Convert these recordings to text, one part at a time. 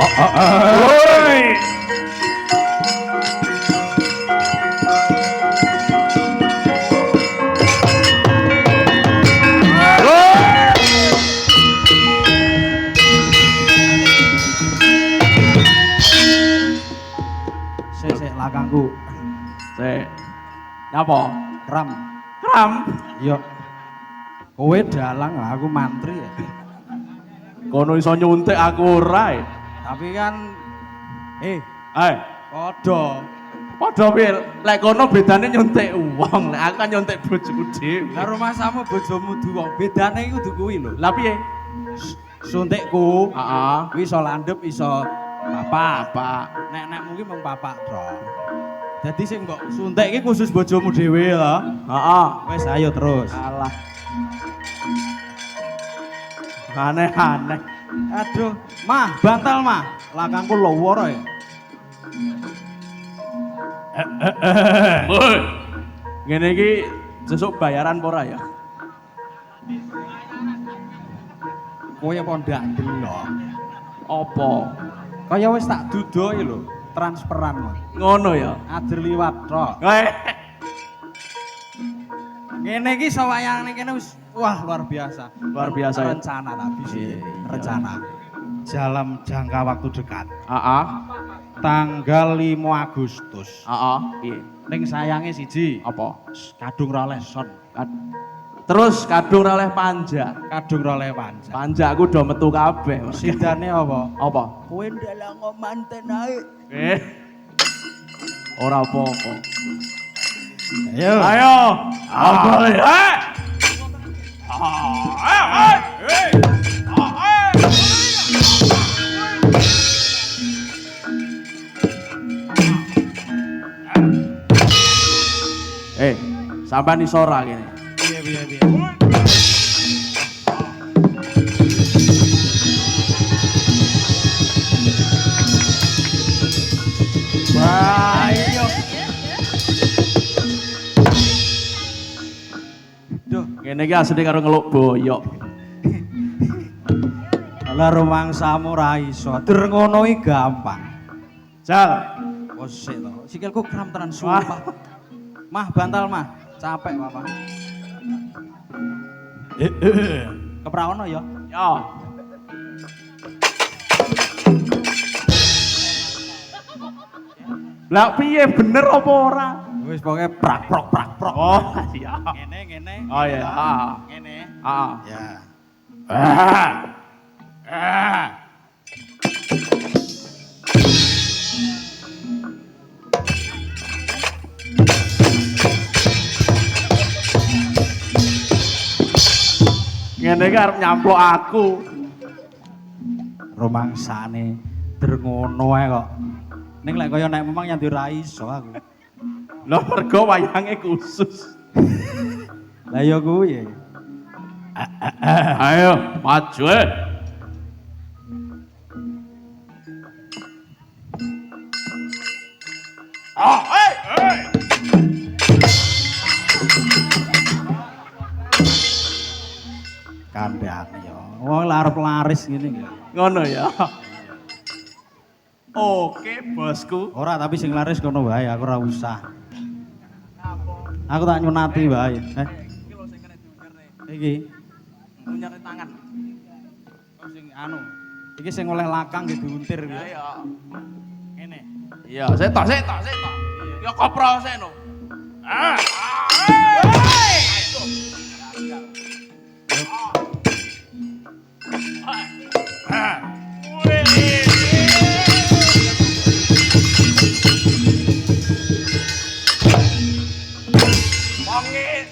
Woi. Sik lakangku. Sik. Nyapa? Kram. Kram. Iya. Kowe dalang aku mantri ya. Kono iso nyuntik aku ora. Tapi kan padha. Padha piye? Lek kono bedane nyuntik wong, lek aku kan nyuntik bojoku dhewe. Lah rumahmu bojomu duwe. Bedane iku kudu kuwi lho. Lah piye? Suntikku. Heeh. Kuwi iso landhep iso bapak. Bapak. Nek-nekmu ki mung bapak tok. Dadi sing mbok suntik iki khusus bojomu dhewe lho. Heeh. Wis ayo terus. Alah. Aneh-aneh. Aduh, mah, bantal mah. Lakangku loworo ya. Woi. Ngene iki sesuk bayaran apa ora ya? Kowe apa ndak delok? Apa? Kaya wis tak dudohi lho, transferan kok. Ngono ya. Ader liwat tok. Ngene iki sawayane kene wis wah luar biasa. Luar biasa ya. Rencana tapi sih, Iya. rencana. Dalam jangka waktu dekat. Heeh. Tanggal 5 Agustus. Heeh. Piye? Ning sayange siji, Apa? kadung roleh son. Terus kadung ora oleh panja. Kadung roleh panjang. Panjakku do metu kabeh. Sidane apa? Apa? Kowe ndalang manten ae. Ora apa-apa. Ayo. Ayo. Apa ya? Sampai iso ora kene. Piye. Ayo. Duh, Kene iki asline karo ngeluk boyok. lah rumangsamu ra iso. Der ngono iki gampang. Jal. Oh sik to. Sikilku kram tenan sumpah. Mah bantal mah. Capek papa. Keprawono ya. Yo. Lah piye bener apa ora? Wis pokoke prak prok. Oh, iya. Ngene. Oh iya. Ngene. Heeh. Ya. Ngene iki arep nyamplok aku. Rumangsane der ngono ae kok. Ning lek kaya nek memang nyandi ra iso aku. Lah mergo wayange khusus. Lah ya kuwi. Ayo, maju. Kandhane ya. Wong arep laris ngene iki. Ngono ya. Oke, bosku. Ora tapi sing laris kono wae aku ora usah. Aku tak nyunati wae. Iki lho sing kena diunjarne. Iki Ngunyari tangan. oh sing anu. Iki sing oleh lakang nggih diuntir ya. Iya. Ngene. Iya, setok. Ya kopro seno.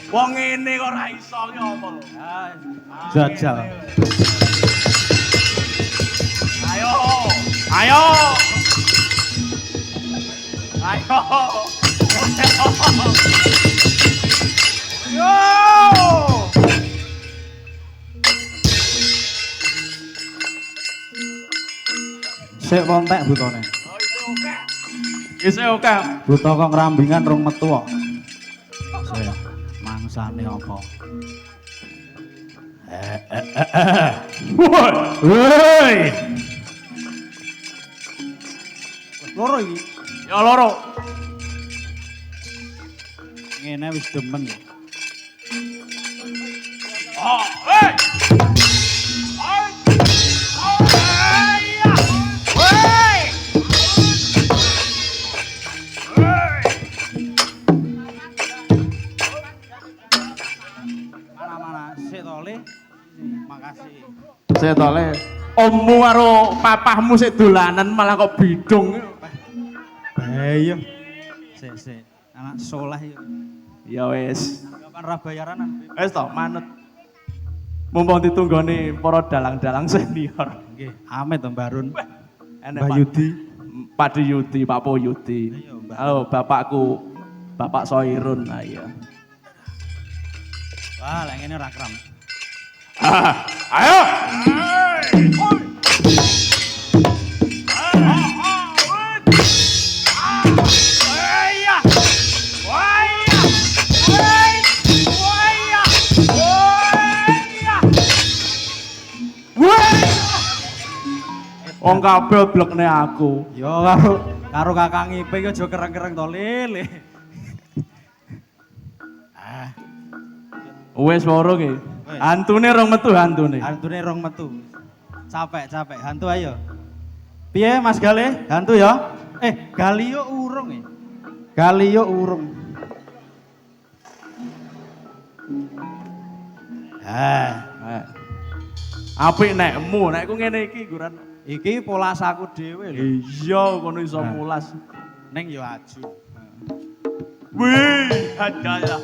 Wong ngene kok ora iso ki apa lho. Jajal. Ayo. Yo. Sik kontek butone. Isih oke. Buta kok ngrambingan rung metu kok. Sik mangsane apa? Woi. Loro iki. Ya loro. Ngene wis demen. Oh, hey! Mana-mana sik to Le. Makasih. Setole ommu karo papahmu sik dolanan malah kok bidung. Bahaya. Sik. Anak soleh yo. Ya wis. Kapan ra bayaranan? Wis to manut. Mumpung ditunggoni para dalang-dalang senior. Nggih, amit to Barun. Enek Mbak Yudi. Pak Yudi, Pak Po Yudi. Ayo, Mbak. Halo bapakku. Bapak Soirun. Nah, iya. Wah, lek ngene ora kram. Ayo. Wong kabeh blekne aku. Yo karo Kakang Ipe yo aja kereng-kereng to Le. Ah, Wes loro ki. Wes. Hantune rong metu hantune. hantune rong metu. Capek. Hantu ayo. Piye Mas Gale? Hantu ya? Galio urung e. Galio urung. Apik nekmu, nekku ngene iki guran. Iki polas aku dhewe lho. Iya, kono iso mulas. Ning yo aju. Wih, adalah.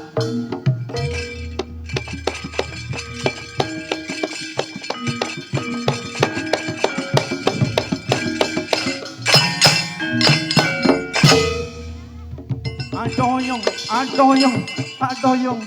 Adoyong.